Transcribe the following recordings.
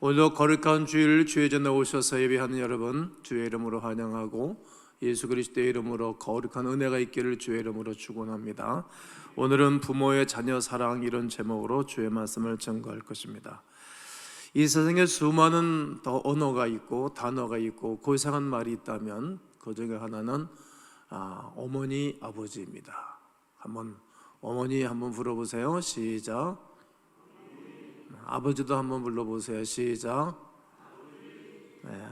오늘도 거룩한 주일 주의 전에 오셔서 예배하는 여러분 주의 이름으로 환영하고 예수 그리스도의 이름으로 거룩한 은혜가 있기를 주의 이름으로 축원합니다. 오늘은 부모의 자녀 사랑 이런 제목으로 주의 말씀을 전거할 것입니다. 이 세상에 수많은 언어가 있고 단어가 있고 고상한 말이 있다면 그 중에 하나는 어머니 아버지입니다. 어머니 한번 불러보세요. 시작. 아버지도 한번 불러보세요. 시작.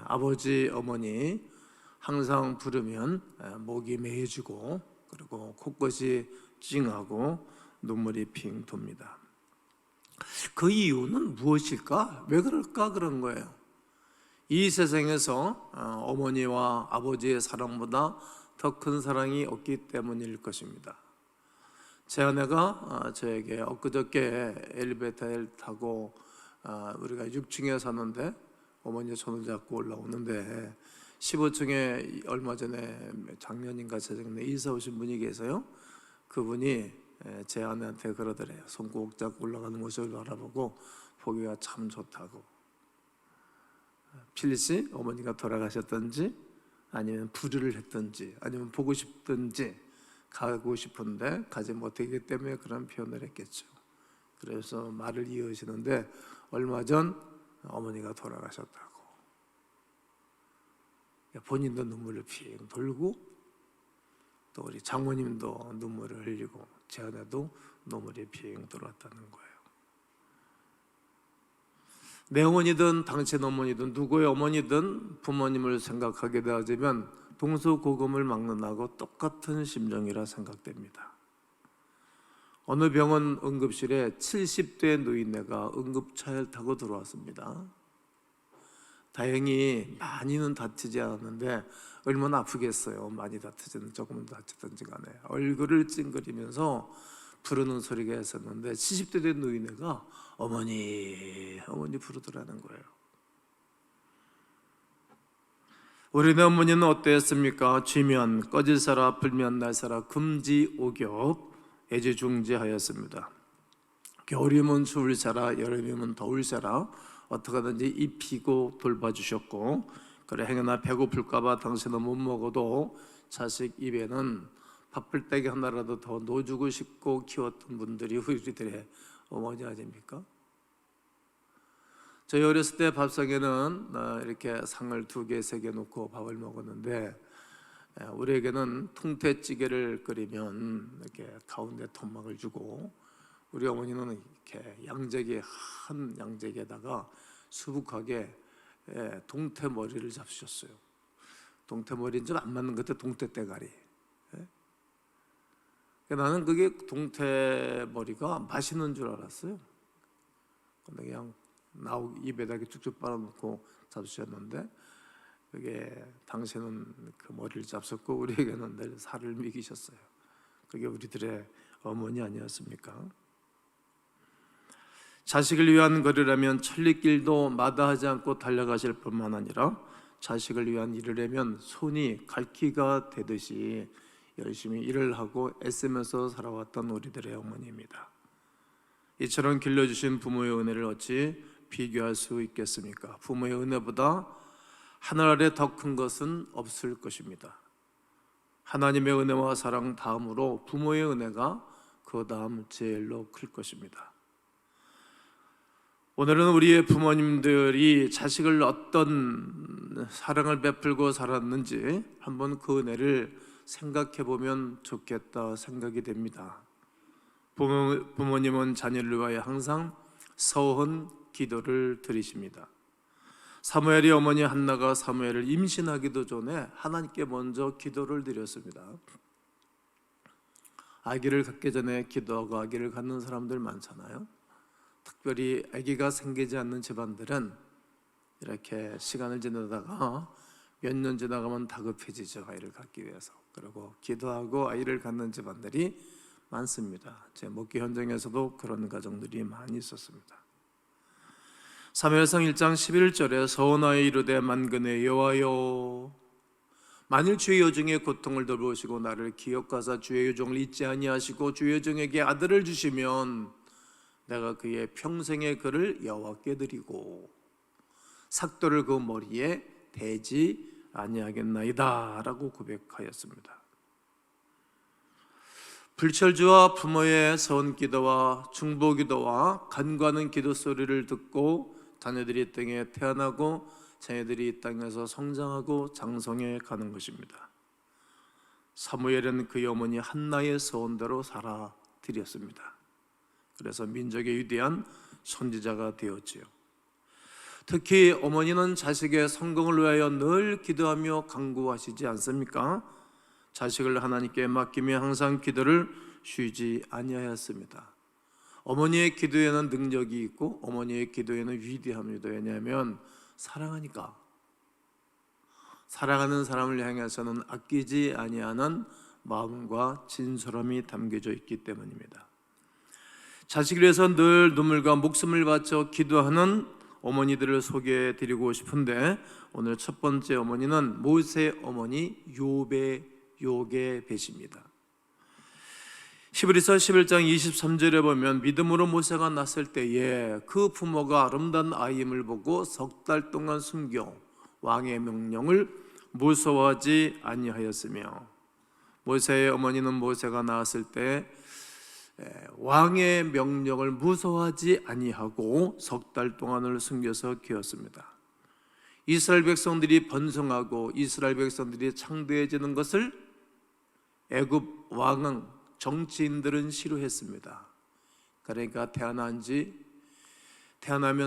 아버지, 어머니 항상 부르면 목이 메어지고 그리고 코끝이 찡하고 눈물이 핑 돕니다. 그 이유는 무엇일까? 왜 그럴까? 그런 거예요. 이 세상에서 어머니와 아버지의 사랑보다 더 큰 사랑이 없기 때문일 것입니다. 제 아내가 저에게 엊그저께 엘리베이터를 타고 우리가 6층에 사는데 어머니 손을 잡고 올라오는데 15층에 얼마 전에 작년인가 재작년에 이사 오신 분이 계세요. 그분이 제 아내한테 그러더래요. 손 꼭 잡고 올라가는 모습을 바라보고 보기가 참 좋다고. 필리씨 어머니가 돌아가셨던지 아니면 불의를 했던지 아니면 보고 싶던지 가고 싶은데 가지 못하기 때문에 그런 표현을 했겠죠. 그래서 말을 이어지는데 얼마 전 어머니가 돌아가셨다고. 본인도 눈물을 핑 돌고 또 우리 장모님도 눈물을 흘리고 제 아내도 눈물이 핑 돌았다는 거예요. 내 어머니든 당신 어머니든 누구의 어머니든 부모님을 생각하게 되어지면 동서고금을 막는 하고 똑같은 심정이라 생각됩니다. 어느 병원 응급실에 70대 노인네가 응급차를 타고 들어왔습니다. 다행히 많이는 다치지 않았는데 얼마나 아프겠어요. 많이 다치든 조금 다치든지 간에 얼굴을 찡그리면서 부르는 소리가 있었는데 70대 된 노인네가 어머니 부르더라는 거예요. 우리네 어머니는 어땠습니까? 쥐면 꺼질사라 불면 날사라 금지오겹 애지중지하였습니다. 겨울이면 추울사라 여름이면 더울사라 어떻게든지 입히고 돌봐주셨고 그래 행여나 배고플까봐 당신은 못 먹어도 자식 입에는 밥풀떼기 하나라도 더 넣어주고 싶고 키웠던 분들이 우리들의 어머니 아닙니까? 저희 어렸을 때 밥상에는 이렇게 상을 2개, 3개 놓고 밥을 먹었는데 우리에게는 통태찌개를 끓이면 이렇게 가운데 토막을 주고 우리 어머니는 이렇게 한 양재기에다가 수북하게 동태머리를 잡수셨어요. 동태머리는 좀 안 맞는 것 같아. 동태대가리. 나는 그게 동태머리가 맛있는 줄 알았어요. 근데 그냥 입에다 쭉쭉 빨아놓고 잡수셨는데 그게 당신은 그 머리를 잡섰고 우리에게는 늘 살을 먹이셨어요. 그게 우리들의 어머니 아니었습니까? 자식을 위한 거리라면 천리길도 마다하지 않고 달려가실 뿐만 아니라 자식을 위한 일을 하면 손이 갈퀴가 되듯이 열심히 일을 하고 애쓰면서 살아왔던 우리들의 어머니입니다. 이처럼 길러주신 부모의 은혜를 어찌 비교할 수 있겠습니까? 부모의 은혜보다 하늘 아래 더 큰 것은 없을 것입니다. 하나님의 은혜와 사랑 다음으로 부모의 은혜가 그 다음 제일로 클 것입니다. 오늘은 우리의 부모님들이 자식을 어떤 사랑을 베풀고 살았는지 한번 그 은혜를 생각해 보면 좋겠다 생각이 됩니다. 부모님은 자녀를 위하여 항상 서원 기도를 드리십니다. 사무엘의 어머니 한나가 사무엘을 임신하기도 전에 하나님께 먼저 기도를 드렸습니다. 아기를 갖기 전에 기도하고 아기를 갖는 사람들 많잖아요. 특별히 아기가 생기지 않는 집안들은 이렇게 시간을 지나다가 몇 년 지나가면 다급해지죠. 아이를 갖기 위해서. 그리고 기도하고 아이를 갖는 집안들이 많습니다. 제 목회 현장에서도 그런 가정들이 많이 있었습니다. 사무엘상 1장 11절에 서원하여 이르되 만근의 여호와여 만일 주의 여종의 고통을 돌보시고 나를 기억하사 주의 여종을 잊지 아니하시고 주의 여종에게 아들을 주시면 내가 그의 평생의 그를 여호와께 드리고 삭도를 그 머리에 대지 아니하겠나이다 라고 고백하였습니다. 불철주와 부모의 서은 기도와 중보 기도와 간구하는 기도 소리를 듣고 자녀들이 땅에 태어나고 자녀들이 이 땅에서 성장하고 장성해 가는 것입니다. 사무엘은 그의 어머니 한나의 서원대로 살아드렸습니다. 그래서 민족의 위대한 선지자가 되었지요. 특히 어머니는 자식의 성공을 위하여 늘 기도하며 간구하시지 않습니까? 자식을 하나님께 맡기며 항상 기도를 쉬지 아니하였습니다. 어머니의 기도에는 능력이 있고 어머니의 기도에는 위대함이다. 왜냐하면 사랑하니까. 사랑하는 사람을 향해서는 아끼지 아니하는 마음과 진솔함이 담겨져 있기 때문입니다. 자식을 위해서 늘 눈물과 목숨을 바쳐 기도하는 어머니들을 소개해 드리고 싶은데, 오늘 첫 번째 어머니는 모세 어머니 요게벳입니다. 히브리서 11장 23절에 보면 믿음으로 모세가 났을 때에 그 부모가 아름다운 아이임을 보고 석 달 동안 숨겨 왕의 명령을 무서워하지 아니하였으며, 모세의 어머니는 모세가 낳았을 때 왕의 명령을 무서워하지 아니하고 석 달 동안을 숨겨서 키웠습니다. 이스라엘 백성들이 번성하고 이스라엘 백성들이 창대해지는 것을 애굽 왕은, 정치인들은 싫어했습니다. 그러니까 태어나면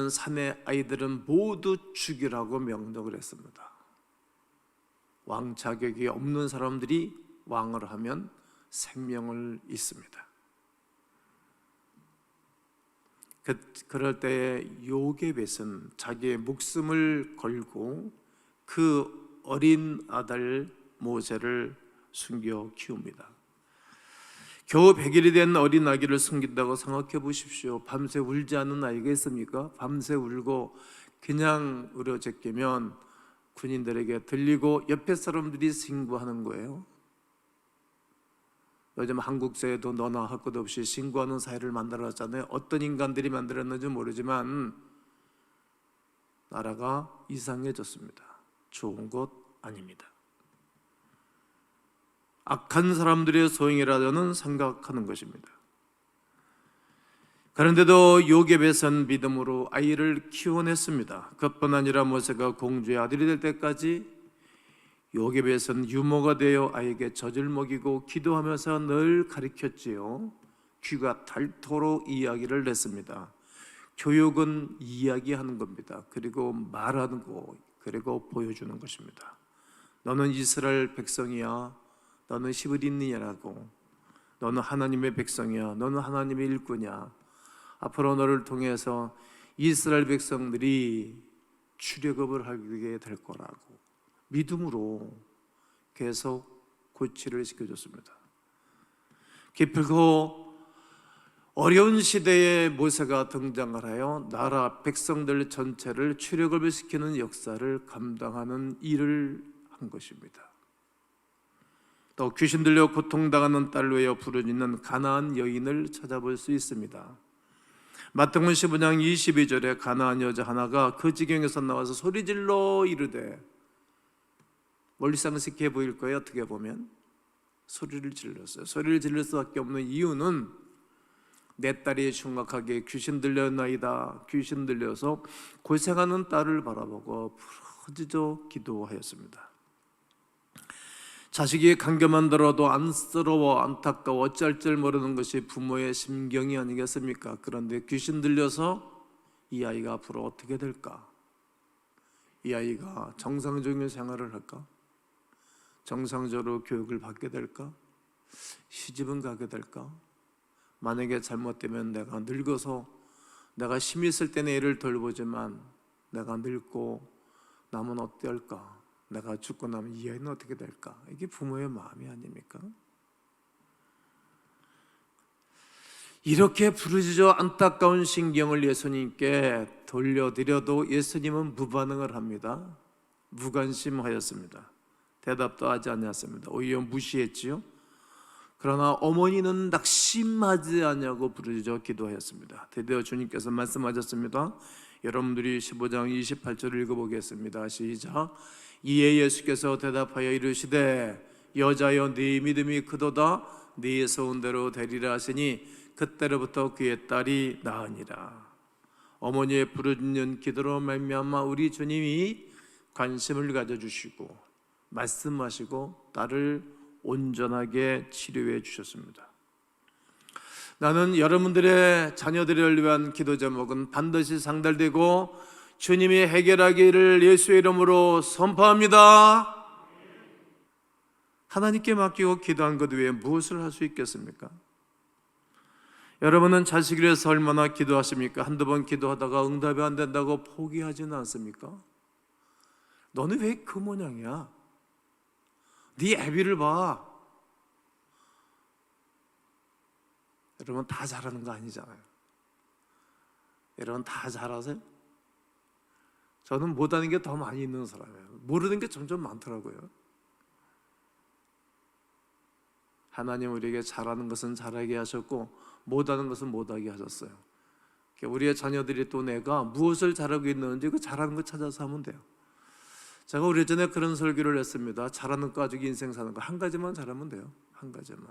사내 아이들은 모두 죽이라고 명령을 했습니다. 왕 자격이 없는 사람들이 왕을 하면 생명을 잃습니다. 그럴 때에 요게벳은 자기의 목숨을 걸고 그 어린 아들 모세를 숨겨 키웁니다. 겨우 100일이 된 어린 아기를 숨긴다고 생각해 보십시오. 밤새 울지 않는 아이가 있습니까? 밤새 울고 그냥 으려제끼면 군인들에게 들리고 옆에 사람들이 신고하는 거예요. 요즘 한국 사회도 너나 할 것 없이 신고하는 사회를 만들었잖아요. 어떤 인간들이 만들었는지 모르지만 나라가 이상해졌습니다. 좋은 것 아닙니다. 악한 사람들의 소행이라고는 생각하는 것입니다. 그런데도 요게벳은 믿음으로 아이를 키워냈습니다. 그뿐 아니라 모세가 공주의 아들이 될 때까지 요게벳은 유모가 되어 아이에게 젖을 먹이고 기도하면서 늘 가르쳤지요. 귀가 닳도록 이야기를 냈습니다. 교육은 이야기하는 겁니다. 그리고 말하는 거, 그리고 보여주는 것입니다. 너는 이스라엘 백성이야. 너는 히브리인이라고. 너는 하나님의 백성이야. 너는 하나님의 일꾼이야. 앞으로 너를 통해서 이스라엘 백성들이 출애굽을 하게 될 거라고 믿음으로 계속 고치를 시켜줬습니다. 기쁘고 어려운 시대에 모세가 등장을 하여 나라 백성들 전체를 출애굽을 시키는 역사를 감당하는 일을 한 것입니다. 또 귀신 들려 고통당하는 딸로 외어 부르짖는 가나안 여인을 찾아볼 수 있습니다. 마태복음 15장 22절에 가나안 여자 하나가 그 지경에서 나와서 소리질러 이르되, 멀리상식해 보일 거예요. 어떻게 보면 소리를 질렀어요. 소리를 질릴 수밖에 없는 이유는 내 딸이 흉악하게 귀신 들렸나이다. 귀신 들려서 고생하는 딸을 바라보고 부르짖어 기도하였습니다. 자식이 감겨만 들어도 안쓰러워 안타까워 어쩔 줄 모르는 것이 부모의 심경이 아니겠습니까? 그런데 귀신 들려서 이 아이가 앞으로 어떻게 될까? 이 아이가 정상적인 생활을 할까? 정상적으로 교육을 받게 될까? 시집은 가게 될까? 만약에 잘못되면 내가 늙어서, 내가 힘이 있을 때는 애를 돌보지만 내가 늙고 나면 어떨까? 내가 죽고 나면 이 아이는 어떻게 될까? 이게 부모의 마음이 아닙니까? 이렇게 부르짖어 안타까운 신경을 예수님께 돌려드려도 예수님은 무반응을 합니다. 무관심하였습니다. 대답도 하지 않았습니다. 오히려 무시했지요. 그러나 어머니는 낙심하지 않냐고 부르짖어 기도하였습니다. 드디어 주님께서 말씀하셨습니다. 여러분들이 15장 28절을 읽어보겠습니다. 시작. 이에 예수께서 대답하여 이르시되 여자여 네 믿음이 크도다 네 소원대로 되리라 하시니 그때로부터 그의 딸이 나으니라. 어머니의 부르짖는 기도로 말미암아 우리 주님이 관심을 가져주시고 말씀하시고 딸을 온전하게 치료해 주셨습니다. 나는 여러분들의 자녀들을 위한 기도 제목은 반드시 상달되고 주님이 해결하기를 예수의 이름으로 선포합니다. 하나님께 맡기고 기도한 것 외에 무엇을 할 수 있겠습니까? 여러분은 자식을 위해서 얼마나 기도하십니까? 한두 번 기도하다가 응답이 안 된다고 포기하지는 않습니까? 너는 왜 그 모양이야? 네 애비를 봐. 여러분 다 잘하는 거 아니잖아요. 여러분 다 잘하세요? 저는 못하는 게 더 많이 있는 사람이에요. 모르는 게 점점 많더라고요. 하나님 우리에게 잘하는 것은 잘하게 하셨고 못하는 것은 못하게 하셨어요. 우리의 자녀들이 또 내가 무엇을 잘하고 있는지 그 잘하는 거 찾아서 하면 돼요. 제가 오래전에 그런 설교를 했습니다. 잘하는 거 가지고 인생 사는 거 한 가지만 잘하면 돼요. 한 가지만.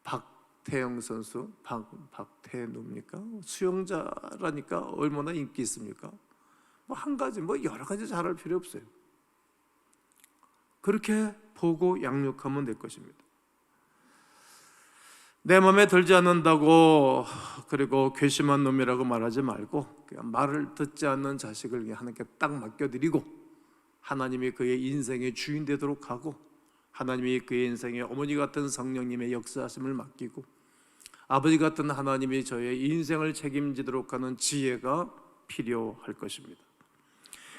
박태영 선수, 박태누입니까? 수영자라니까 얼마나 인기 있습니까? 한 가지, 여러 가지 잘할 필요 없어요. 그렇게 보고 양육하면 될 것입니다. 내 마음에 들지 않는다고 그리고 괘씸한 놈이라고 말하지 말고 그냥 말을 듣지 않는 자식을 하나님께 딱 맡겨드리고 하나님이 그의 인생의 주인 되도록 하고 하나님이 그의 인생의 어머니 같은 성령님의 역사하심을 맡기고 아버지 같은 하나님이 저의 인생을 책임지도록 하는 지혜가 필요할 것입니다.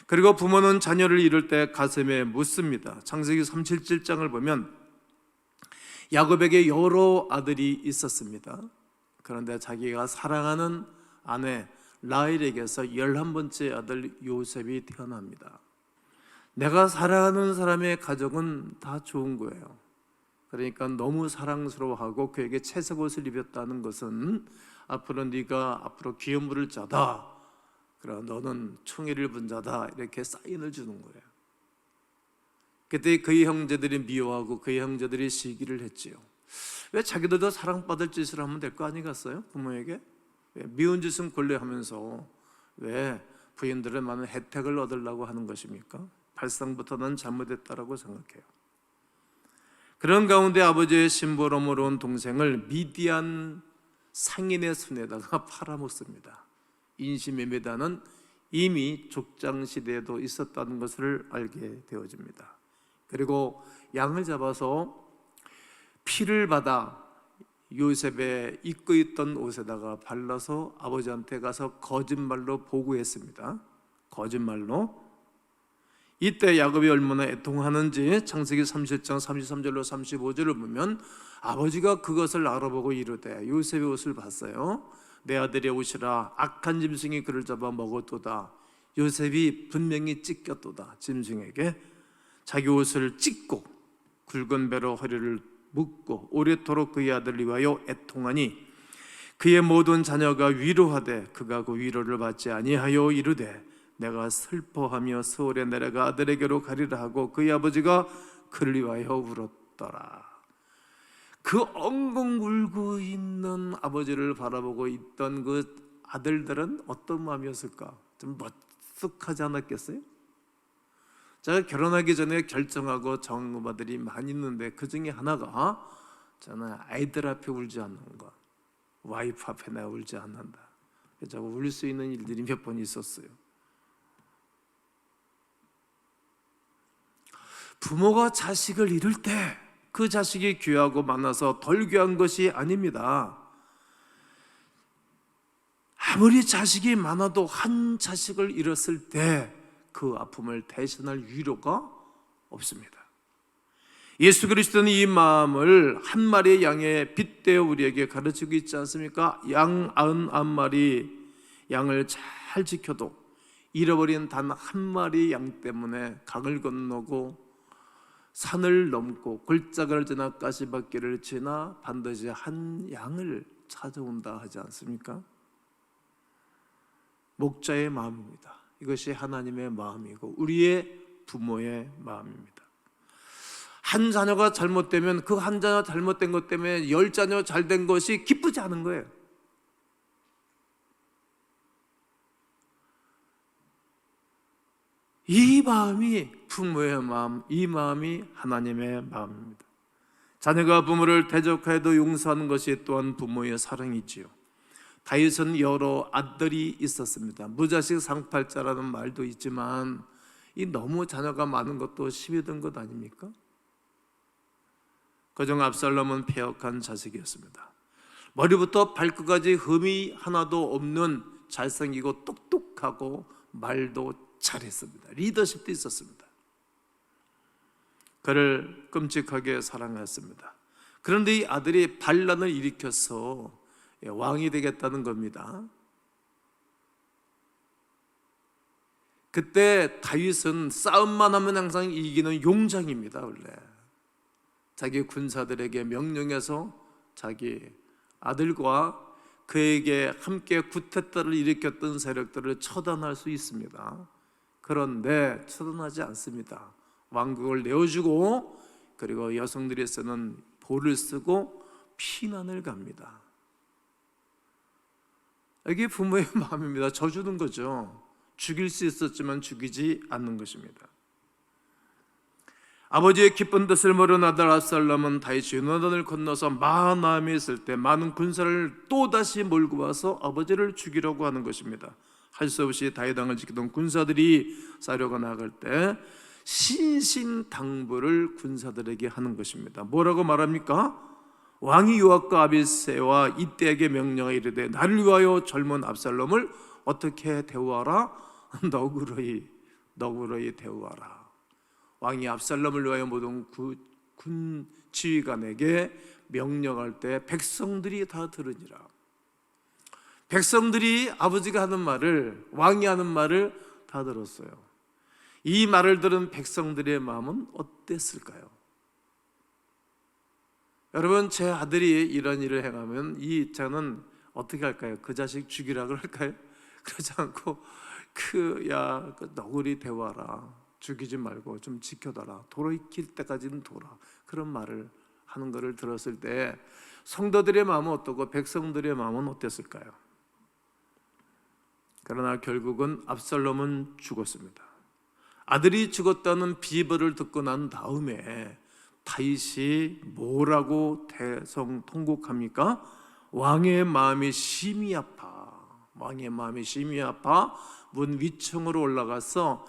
그리고 부모는 자녀를 이룰 때 가슴에 묻습니다. 창세기 37장을 보면 야곱에게 여러 아들이 있었습니다. 그런데 자기가 사랑하는 아내 라헬에게서 11번째 아들 요셉이 태어납니다. 내가 사랑하는 사람의 가족은 다 좋은 거예요. 그러니까 너무 사랑스러워하고 그에게 채색 옷을 입혔다는 것은 앞으로 네가 앞으로 기업 물을 자다, 그럼 너는 총애를 분 자다, 이렇게 사인을 주는 거예요. 그때 그의 형제들이 미워하고 그의 형제들이 시기를 했지요. 왜 자기들도 사랑받을 짓을 하면 될 거 아니겠어요? 부모에게 미운 짓은 권리 하면서 왜 부인들은 많은 혜택을 얻으려고 하는 것입니까? 발상부터는 잘못했다라고 생각해요. 그런 가운데 아버지의 심부름으로 온 동생을 미디안 상인의 손에다가 팔아먹습니다. 인신매매다는 이미 족장시대에도 있었다는 것을 알게 되어집니다. 그리고 양을 잡아서 피를 받아 요셉의 입고 있던 옷에다가 발라서 아버지한테 가서 거짓말로 보고했습니다. 거짓말로. 이때 야곱이 얼마나 애통하는지 창세기 30장 33절로 35절을 보면 아버지가 그것을 알아보고 이르되 요셉의 옷을 봤어요. 내 아들의 옷이라 악한 짐승이 그를 잡아 먹었도다. 요셉이 분명히 찢겼도다. 짐승에게 자기 옷을 찢고 굵은 배로 허리를 묶고 오래도록 그의 아들을 위하여 애통하니 그의 모든 자녀가 위로하되 그가 그 위로를 받지 아니하여 이르되 내가 슬퍼하며 서울에 내려가 아들에게로 가리라 하고 그의 아버지가 그를 위하여 울었더라. 그 엉엉 울고 있는 아버지를 바라보고 있던 그 아들들은 어떤 마음이었을까? 좀 머쓱하지 않았겠어요? 제가 결혼하기 전에 결정하고 정한 것들이 많이 있는데 그 중에 하나가 저는 아이들 앞에 울지 않는 것, 와이프 앞에 내가 울지 않는다. 제가 울 수 있는 일들이 몇 번 있었어요. 부모가 자식을 잃을 때 그 자식이 귀하고 많아서 덜 귀한 것이 아닙니다. 아무리 자식이 많아도 한 자식을 잃었을 때 그 아픔을 대신할 위로가 없습니다. 예수 그리스도는 이 마음을 한 마리의 양에 빗대어 우리에게 가르치고 있지 않습니까? 양 99마리 양을 잘 지켜도 잃어버린 단 한 마리 양 때문에 강을 건너고 산을 넘고 골짜기를 지나 가시밭길을 지나 반드시 한 양을 찾아온다 하지 않습니까? 목자의 마음입니다. 이것이 하나님의 마음이고 우리의 부모의 마음입니다. 한 자녀가 잘못되면 그 한 자녀 잘못된 것 때문에 10자녀 잘된 것이 기쁘지 않은 거예요. 이 마음이 부모의 마음, 이 마음이 하나님의 마음입니다. 자녀가 부모를 대적하여도 용서하는 것이 또한 부모의 사랑이지요. 다윗은 여러 아들이 있었습니다. 무자식 상팔자라는 말도 있지만 이 너무 자녀가 많은 것도 심히 든 것 아닙니까? 그중 압살롬은 폐역한 자식이었습니다. 머리부터 발끝까지 흠이 하나도 없는 잘생기고 똑똑하고 말도 잘했습니다. 리더십도 있었습니다. 그를 끔찍하게 사랑했습니다. 그런데 이 아들이 반란을 일으켜서 왕이 되겠다는 겁니다. 그때 다윗은 싸움만 하면 항상 이기는 용장입니다. 원래 자기 군사들에게 명령해서 자기 아들과 그에게 함께 쿠데타를 일으켰던 세력들을 처단할 수 있습니다. 그런데 처단하지 않습니다. 왕국을 내어주고 그리고 여성들이 쓰는 볼을 쓰고 피난을 갑니다. 이게 부모의 마음입니다. 져주는 거죠. 죽일 수 있었지만 죽이지 않는 것입니다. 아버지의 기쁜 뜻을 모르는 아들 압살롬은 다윗이 요나단을 건너서 마하나임에 있을 때 많은 군사를 또다시 몰고 와서 아버지를 죽이려고 하는 것입니다. 할 수 없이 다윗 왕을 지키던 군사들이 싸려고 나갈 때 신신당부를 군사들에게 하는 것입니다. 뭐라고 말합니까? 왕이 요압과 아비새와 이때에게 명령하여 이르되 나를 위하여 젊은 압살롬을 어떻게 대우하라? 너그러이 대우하라. 왕이 압살롬을 위하여 모든 군 지휘관에게 명령할 때 백성들이 다 들으니라. 백성들이 아버지가 하는 말을, 왕이 하는 말을 다 들었어요. 이 말을 들은 백성들의 마음은 어땠을까요? 여러분, 제 아들이 이런 일을 행하면 이 입장은 어떻게 할까요? 그 자식 죽이라고 할까요? 그러지 않고 너구리 대화라, 죽이지 말고 좀 지켜둬라, 돌이킬 때까지는 돌아, 그런 말을 하는 것을 들었을 때 성도들의 마음은 어떻고 백성들의 마음은 어땠을까요? 그러나 결국은 압살롬은 죽었습니다. 아들이 죽었다는 비벌을 듣고 난 다음에 다윗이 뭐라고 대성통곡합니까? 왕의 마음이 심히 아파, 왕의 마음이 심히 아파 문 위층으로 올라가서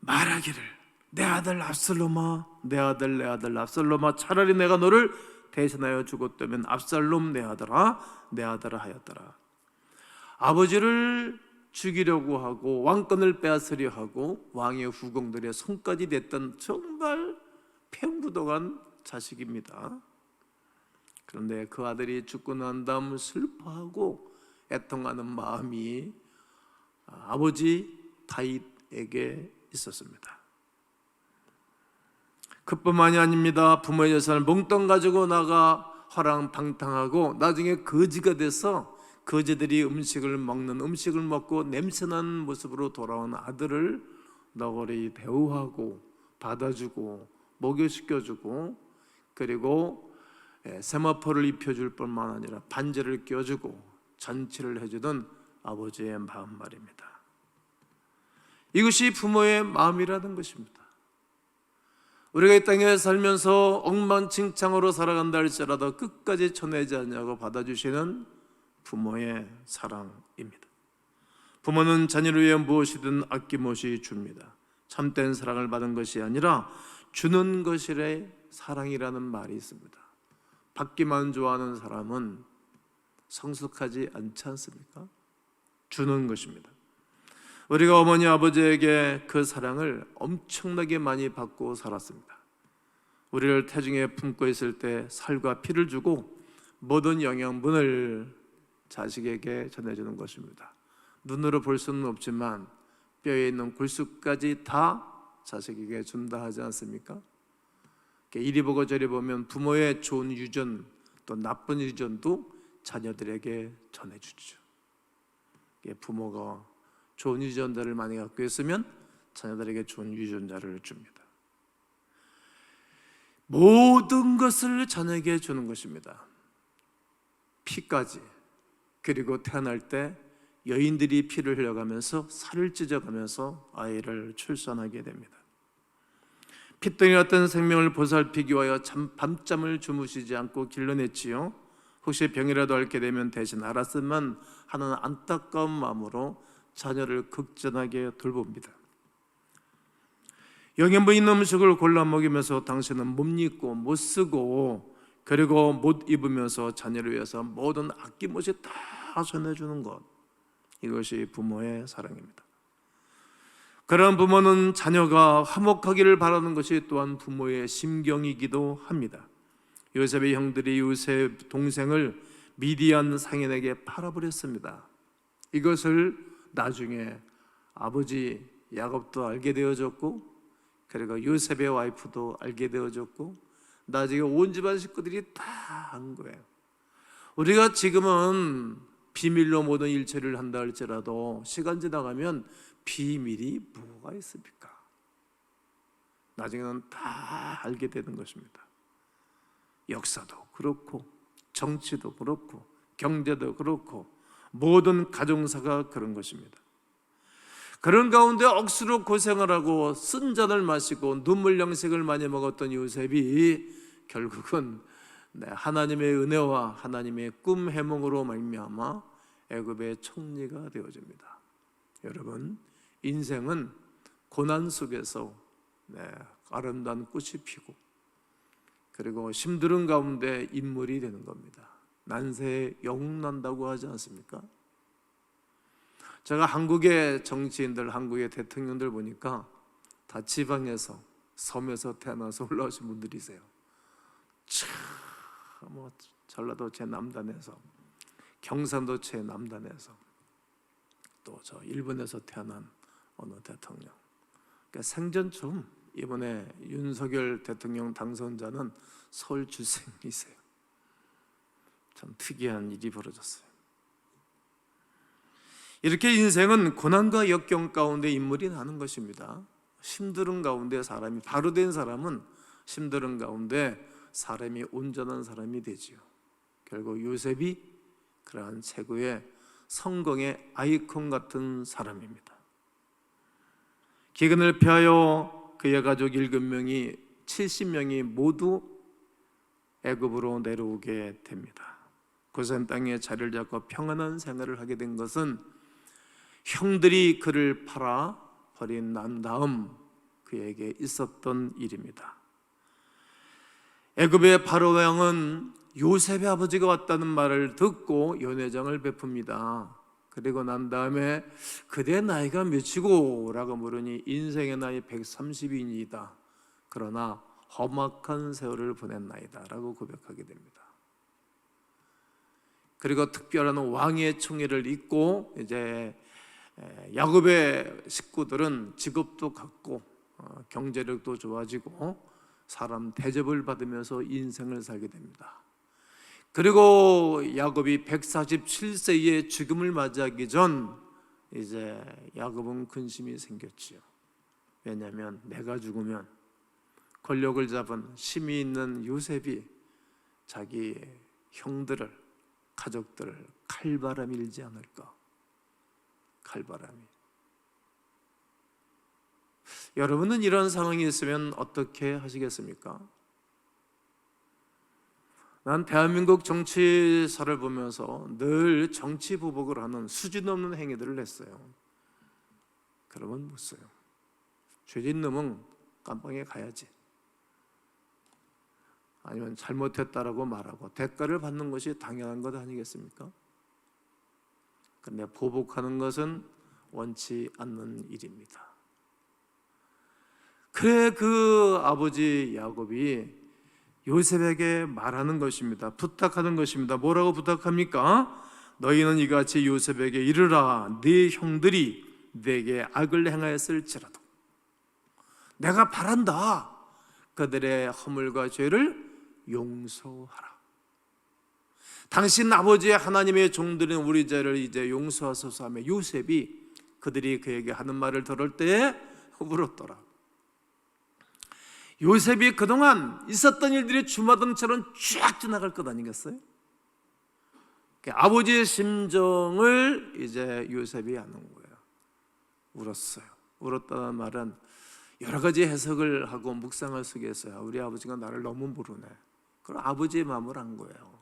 말하기를 내 아들 압살롬아, 내 아들 압살롬아, 차라리 내가 너를 대신하여 죽었다면 압살롬 내 아들아 하였더라. 아버지를 죽이려고 하고 왕권을 빼앗으려 하고 왕의 후궁들의 손까지 냈던 정말 팽부동한 자식입니다. 그런데 그 아들이 죽고 난 다음 슬퍼하고 애통하는 마음이 아버지 다윗에게 있었습니다. 그뿐만이 아닙니다. 부모의 재산을 몽땅 가지고 나가 허랑방탕하고 나중에 거지가 돼서 거지들이 음식을 먹고 냄새나는 모습으로 돌아온 아들을 너그러이 대우하고 받아주고 목욕시켜주고 그리고 세마포를 입혀줄 뿐만 아니라 반지를 껴주고 잔치를 해주던 아버지의 마음 말입니다. 이것이 부모의 마음이라는 것입니다. 우리가 이 땅에 살면서 엉망진창으로 살아간다 할지라도 끝까지 쳐내지 않냐고 받아주시는 부모의 사랑입니다. 부모는 자녀를 위해 무엇이든 아낌없이 줍니다. 참된 사랑을 받은 것이 아니라 주는 것이래 사랑이라는 말이 있습니다. 받기만 좋아하는 사람은 성숙하지 않지 않습니까? 주는 것입니다. 우리가 어머니 아버지에게 그 사랑을 엄청나게 많이 받고 살았습니다. 우리를 태중에 품고 있을 때 살과 피를 주고 모든 영양분을 자식에게 전해주는 것입니다. 눈으로 볼 수는 없지만 뼈에 있는 골수까지 다 자식에게 준다 하지 않습니까? 이리 보고 저리 보면 부모의 좋은 유전 또 나쁜 유전도 자녀들에게 전해주죠. 부모가 좋은 유전자를 많이 갖고 있으면 자녀들에게 좋은 유전자를 줍니다. 모든 것을 자녀에게 주는 것입니다. 피까지. 그리고 태어날 때 여인들이 피를 흘려가면서 살을 찢어가면서 아이를 출산하게 됩니다. 핏덩이 같은 생명을 보살피기 위하여 밤잠을 주무시지 않고 길러냈지요. 혹시 병이라도 앓게 되면 대신 알았으면 하는 안타까운 마음으로 자녀를 극진하게 돌봅니다. 영양분 있는 음식을 골라 먹이면서 당신은 못 입고 못 쓰고 그리고 못 입으면서 자녀를 위해서 모든 아낌없이 다 전해주는 것, 이것이 부모의 사랑입니다. 그런 부모는 자녀가 화목하기를 바라는 것이 또한 부모의 심경이기도 합니다. 요셉의 형들이 요셉 동생을 미디안 상인에게 팔아버렸습니다. 이것을 나중에 아버지 야곱도 알게 되어졌고, 그리고 요셉의 와이프도 알게 되어졌고, 나중에 온 집안 식구들이 다 한 거예요. 우리가 지금은 비밀로 모든 일처리를 한다 할지라도 시간 지나가면 비밀이 뭐가 있습니까? 나중에는 다 알게 되는 것입니다. 역사도 그렇고 정치도 그렇고 경제도 그렇고 모든 가정사가 그런 것입니다. 그런 가운데 억수로 고생을 하고 쓴 잔을 마시고 눈물 양식을 많이 먹었던 요셉이 결국은 하나님의 은혜와 하나님의 꿈 해몽으로 말미암아 애굽의 총리가 되어집니다. 여러분, 인생은 고난 속에서 아름다운 꽃이 피고 그리고 힘든 가운데 인물이 되는 겁니다. 난세에 영웅난다고 하지 않습니까? 제가 한국의 정치인들, 한국의 대통령들 보니까 다 지방에서, 섬에서 태어나서 올라오신 분들이세요. 전라도 제 남단에서, 경상도 제 남단에서, 또 저 일본에서 태어난 어느 대통령. 그러니까 생전처럼 이번에 윤석열 대통령 당선자는 서울 출생이세요. 참 특이한 일이 벌어졌어요. 이렇게 인생은 고난과 역경 가운데 인물이 나는 것입니다. 힘든 가운데 사람이, 바로 된 사람은 힘든 가운데 사람이 온전한 사람이 되지요. 결국 요셉이 그러한 최고의 성공의 아이콘 같은 사람입니다. 기근을 피하여 그의 가족 7명이 70명이 모두 애굽으로 내려오게 됩니다. 고센 땅에 자리를 잡고 평안한 생활을 하게 된 것은 형들이 그를 팔아 버린 난 다음 그에게 있었던 일입니다. 애굽의 바로 왕은 요셉의 아버지가 왔다는 말을 듣고 연회장을 베풉니다. 그리고 난 다음에 그대 나이가 몇이고? 라고 물으니 인생의 나이 130이다. 그러나 험악한 세월을 보낸 나이다 라고 고백하게 됩니다. 그리고 특별한 왕의 총애를 잊고 이제 야곱의 식구들은 직업도 갖고 경제력도 좋아지고 사람 대접을 받으면서 인생을 살게 됩니다. 그리고 야곱이 147세의 죽음을 맞이하기 전 이제 야곱은 근심이 생겼지요. 왜냐하면 내가 죽으면 권력을 잡은 힘이 있는 요셉이 자기 형들을, 가족들을 칼바람이 일지 않을까. 칼바람이. 여러분은 이런 상황이 있으면 어떻게 하시겠습니까? 난 대한민국 정치사를 보면서 늘 정치 보복을 하는 수준 없는 행위들을 했어요. 그러면 못 써요. 죄진 놈은 깜빵에 가야지. 아니면 잘못했다라고 말하고 대가를 받는 것이 당연한 것 아니겠습니까? 그런데 보복하는 것은 원치 않는 일입니다. 그래 그 아버지 야곱이 요셉에게 말하는 것입니다. 부탁하는 것입니다. 뭐라고 부탁합니까? 너희는 이같이 요셉에게 이르라. 네 형들이 내게 악을 행하였을지라도 내가 바란다. 그들의 허물과 죄를 용서하라. 당신 아버지의 하나님의 종들은 우리 죄를 이제 용서하소서 하며 요셉이 그들이 그에게 하는 말을 들을 때에 울었더라. 요셉이 그동안 있었던 일들이 주마등처럼 쫙 지나갈 것 아니겠어요? 아버지의 심정을 이제 요셉이 아는 거예요. 울었어요. 울었다는 말은 여러 가지 해석을 하고 묵상할 수가 있어요. 우리 아버지가 나를 너무 모르네. 그럼 아버지의 마음을 안 거예요.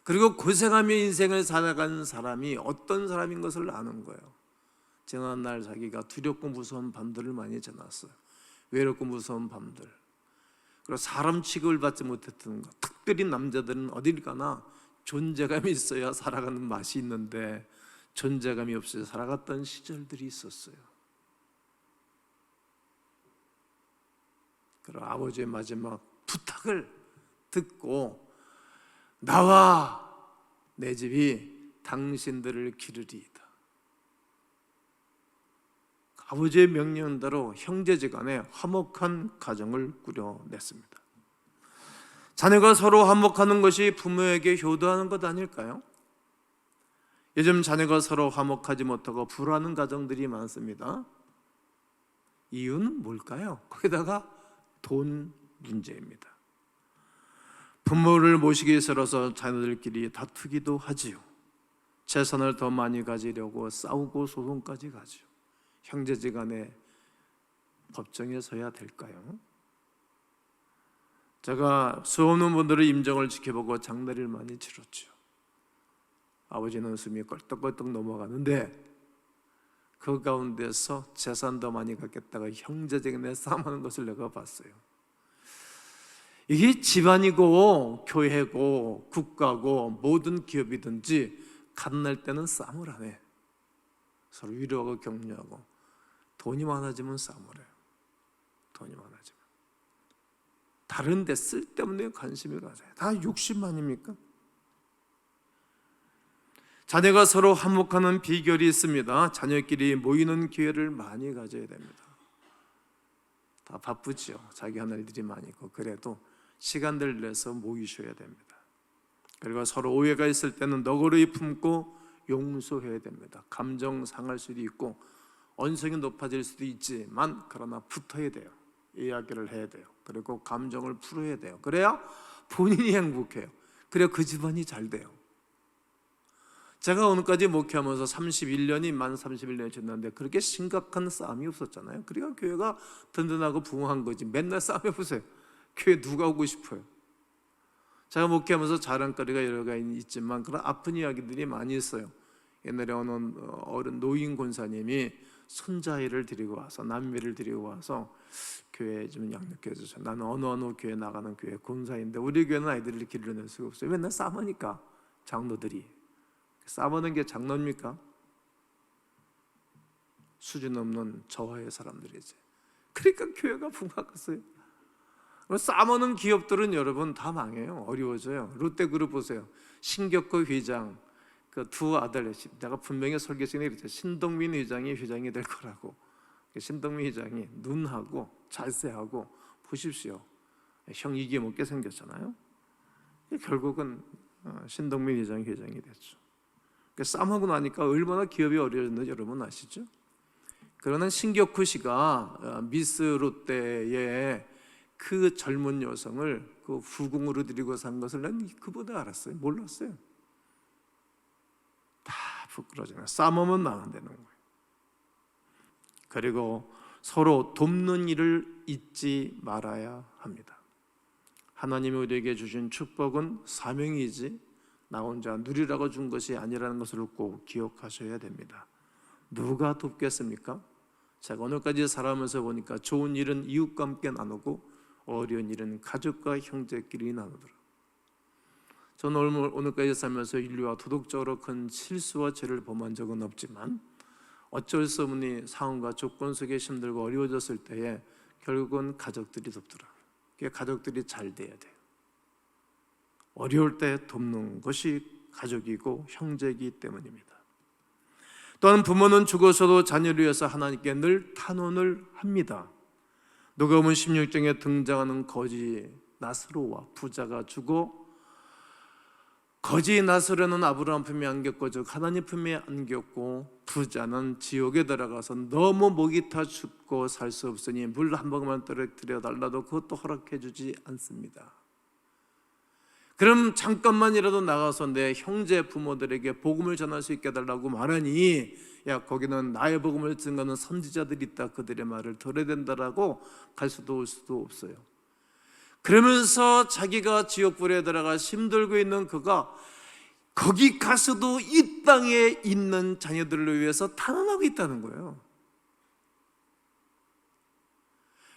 그리고 고생하며 인생을 살아가는 사람이 어떤 사람인 것을 아는 거예요. 지난 날 자기가 두렵고 무서운 밤들을 많이 지났어요. 외롭고 무서운 밤들. 그리고 사람 취급을 받지 못했던 것. 특별히 남자들은 어딜 가나 존재감이 있어야 살아가는 맛이 있는데 존재감이 없어서 살아갔던 시절들이 있었어요. 그리고 아버지의 마지막 부탁을 듣고 나와 내 집이 당신들을 기르리이다. 아버지의 명령대로 형제지간에 화목한 가정을 꾸려냈습니다. 자녀가 서로 화목하는 것이 부모에게 효도하는 것 아닐까요? 요즘 자녀가 서로 화목하지 못하고 불화하는 가정들이 많습니다. 이유는 뭘까요? 거기다가 돈 문제입니다. 부모를 모시기 싫어서 자녀들끼리 다투기도 하지요. 재산을 더 많이 가지려고 싸우고 소송까지 가지요. 형제지간에 법정에 서야 될까요? 제가 수없는 분들의 임종을 지켜보고 장례를 많이 치렀죠. 아버지는 숨이 껄떡껄떡 넘어가는데 그 가운데서 재산 더 많이 갖겠다가 형제지간에 싸움하는 것을 내가 봤어요. 이게 집안이고 교회고 국가고 모든 기업이든지 갓날 때는 싸움을 안 해. 서로 위로하고 격려하고 돈이 많아지면 싸움을 해요. 돈이 많아지면 다른 데 쓸데없는 관심을 가져요. 다 욕심 아닙니까? 자녀가 서로 화목하는 비결이 있습니다. 자녀끼리 모이는 기회를 많이 가져야 됩니다. 다 바쁘죠. 자기 하는 일들이 많이 있고 그래도 시간들 내서 모이셔야 됩니다. 그리고 서로 오해가 있을 때는 너그러이 품고 용서해야 됩니다. 감정 상할 수도 있고 언성이 높아질 수도 있지만 그러나 붙어야 돼요. 이야기를 해야 돼요. 그리고 감정을 풀어야 돼요. 그래야 본인이 행복해요. 그래야 그 집안이 잘 돼요. 제가 오늘까지 목회하면서 31년이 만 31년이 지났는데 그렇게 심각한 싸움이 없었잖아요. 그러니까 교회가 든든하고 부흥한 거지. 맨날 싸움해보세요. 교회 누가 오고 싶어요? 제가 목회하면서 자랑거리가 여러 가지 있지만 그런 아픈 이야기들이 많이 있어요. 옛날에 어느 어른 노인 권사님이 손자아이를 데리고 와서 남매를 데리고 와서 교회에 좀 양육해 주세요. 나는 어느 교회 나가는 교회 권사인데 우리 교회는 아이들을 기르낼 수가 없어요. 맨날 싸우니까 장로들이 싸우는 게 장로입니까? 수준 없는 저하의 사람들이지. 그러니까 교회가 붕괴했어요. 싸우는 기업들은 여러분 다 망해요. 어려워져요. 롯데그룹 보세요. 신격호 회장 그 두 아들, 내가 분명히 설교 시간에 그랬죠. 신동민 회장이 회장이 될 거라고. 신동민 회장이 눈하고 잘세하고 보십시오. 형 이게 먹게 생겼잖아요. 결국은 신동민 회장이 됐죠. 싸움하고 나니까 얼마나 기업이 어려졌는지 여러분 아시죠? 그러나 신격호 씨가 미스 롯데의 그 젊은 여성을 그 후궁으로 들이고 산 것을 난 그보다 알았어요. 몰랐어요. 다 부끄러워져요. 싸움하면 나간다는 거예요. 그리고 서로 돕는 일을 잊지 말아야 합니다. 하나님이 우리에게 주신 축복은 사명이지 나 혼자 누리라고 준 것이 아니라는 것을 꼭 기억하셔야 됩니다. 누가 돕겠습니까? 제가 오늘까지 살아오면서 보니까 좋은 일은 이웃과 함께 나누고 어려운 일은 가족과 형제끼리 나누더라. 저는 오늘까지 살면서 인류와 도덕적으로 큰 실수와 죄를 범한 적은 없지만 어쩔 수 없는 상황과 조건 속에 힘들고 어려워졌을 때에 결국은 가족들이 돕더라고요. 가족들이 잘 돼야 돼요. 어려울 때 돕는 것이 가족이고 형제이기 때문입니다. 또한 부모는 죽어서도 자녀를 위해서 하나님께 늘 탄원을 합니다. 누가복음 16장에 등장하는 거지 나사로와 부자가 죽어 거지 나사로는 아브라함 품에 안겼고 즉 하나님 품에 안겼고 부자는 지옥에 들어가서 너무 목이 타 죽고 살 수 없으니 물 한 모금만 떨어뜨려 달라도 그것도 허락해 주지 않습니다. 그럼 잠깐만이라도 나가서 내 형제 부모들에게 복음을 전할 수 있게 해달라고 말하니 야 거기는 나의 복음을 증거하는 선지자들이 있다, 그들의 말을 들어야 된다라고 갈 수도 올 수도 없어요. 그러면서 자기가 지옥불에 들어가 힘들고 있는 그가 거기 가서도 이 땅에 있는 자녀들을 위해서 탄원하고 있다는 거예요.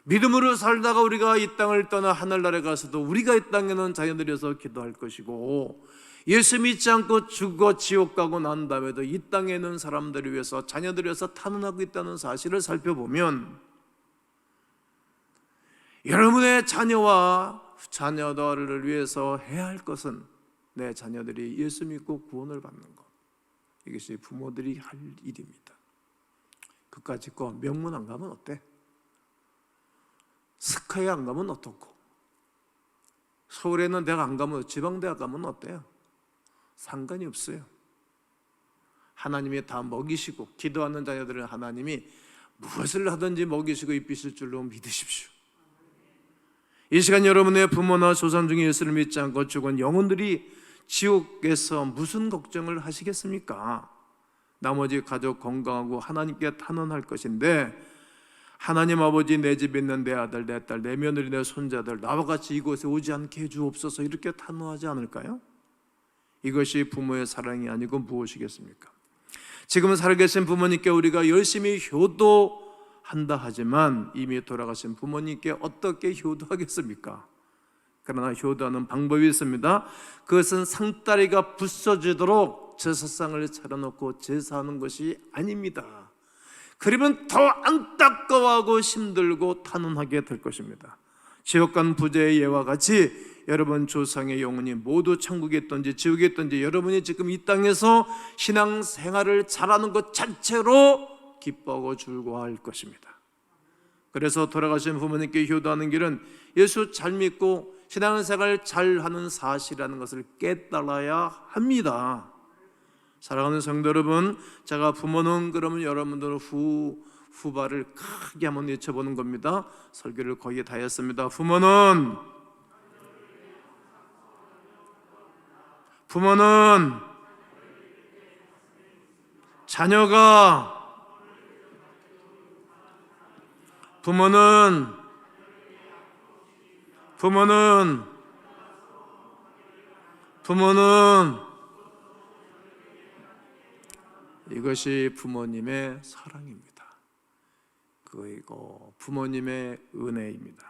믿음으로 살다가 우리가 이 땅을 떠나 하늘나라에 가서도 우리가 이 땅에 있는 자녀들에서 기도할 것이고, 예수 믿지 않고 죽어 지옥 가고 난 다음에도 이 땅에 있는 사람들을 위해서 자녀들을 위해서 탄원하고 있다는 사실을 살펴보면 여러분의 자녀와 자녀들을 위해서 해야 할 것은 내 자녀들이 예수 믿고 구원을 받는 것, 이것이 부모들이 할 일입니다. 그까짓 거 명문 안 가면 어때? 스카이 안 가면 어떻고? 서울에는 대학 안 가면 지방대학 가면 어때요? 상관이 없어요. 하나님이 다 먹이시고 기도하는 자녀들은 하나님이 무엇을 하든지 먹이시고 입히실 줄로 믿으십시오. 이 시간 여러분의 부모나 조상 중에 예수를 믿지 않고 죽은 영혼들이 지옥에서 무슨 걱정을 하시겠습니까? 나머지 가족 건강하고 하나님께 탄원할 것인데, 하나님 아버지 내 집에 있는 내 아들, 내 딸, 내 며느리, 내 손자들 나와 같이 이곳에 오지 않게 해주옵소서, 이렇게 탄원하지 않을까요? 이것이 부모의 사랑이 아니고 무엇이겠습니까? 지금 살아계신 부모님께 우리가 열심히 효도한다 하지만 이미 돌아가신 부모님께 어떻게 효도하겠습니까? 그러나 효도하는 방법이 있습니다. 그것은 상다리가 부서지도록 제사상을 차려놓고 제사하는 것이 아닙니다. 그러면 더 안타까워하고 힘들고 탄원하게 될 것입니다. 지옥 간 부자의 예와 같이 여러분 조상의 영혼이 모두 천국에 있든지 지옥에 있든지 여러분이 지금 이 땅에서 신앙생활을 잘하는 것 자체로 기뻐하고 즐거워할 것입니다. 그래서 돌아가신 부모님께 효도하는 길은 예수 잘 믿고 신앙생활 잘하는 사실이라는 것을 깨달아야 합니다. 사랑하는 성도 여러분, 제가 부모는 그러면 여러분들 후발을 크게 한번 외쳐보는 겁니다. 설교를 거의 다 했습니다. 부모는 자녀가 부모는 이것이 부모님의 사랑입니다. 그리고 부모님의 은혜입니다.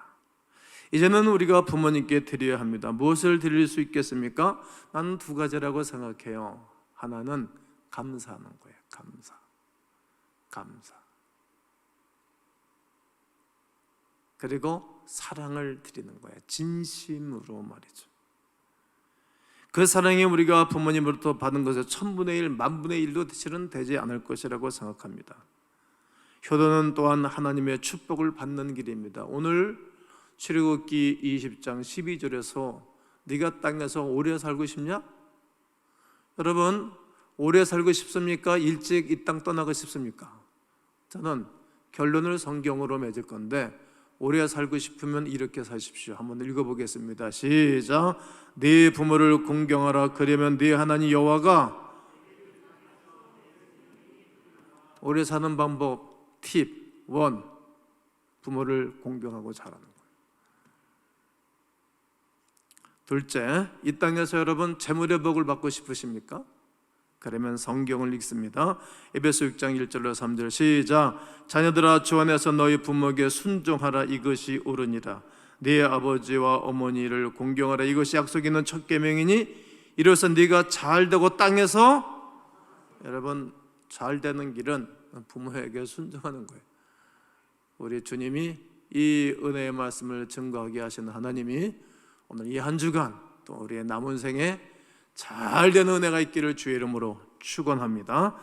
이제는 우리가 부모님께 드려야 합니다. 무엇을 드릴 수 있겠습니까? 나는 두 가지라고 생각해요. 하나는 감사하는 거예요. 감사. 그리고 사랑을 드리는 거예요. 진심으로 말이죠. 그 사랑이 우리가 부모님으로부터 받은 것의 1000분의 1, 10,000분의 1도 실은 되지 않을 것이라고 생각합니다. 효도는 또한 하나님의 축복을 받는 길입니다. 오늘 출애굽기 20장 12절에서 네가 땅에서 오래 살고 싶냐? 여러분, 오래 살고 싶습니까? 일찍 이 땅 떠나고 싶습니까? 저는 결론을 성경으로 맺을 건데, 오래 살고 싶으면 이렇게 사십시오. 한번 읽어보겠습니다. 시작. 네 부모를 공경하라. 그러면 네 하나님 여호와가 오래 사는 방법 팁 1, 부모를 공경하고 잘하는 거예요. 둘째, 이 땅에서 여러분 재물의 복을 받고 싶으십니까? 그러면 성경을 읽습니다. 에베소 6장 1절로 3절 시작. 자녀들아 주 안에서 너희 부모에게 순종하라. 이것이 옳으니라. 네 아버지와 어머니를 공경하라. 이것이 약속 있는 첫 계명이니 이로써 네가 잘되고 땅에서, 여러분 잘되는 길은 부모에게 순종하는 거예요. 우리 주님이 이 은혜의 말씀을 증거하게 하시는 하나님이 오늘 이 한 주간 또 우리의 남은 생에 잘되는 은혜가 있기를 주의 이름으로 축원합니다.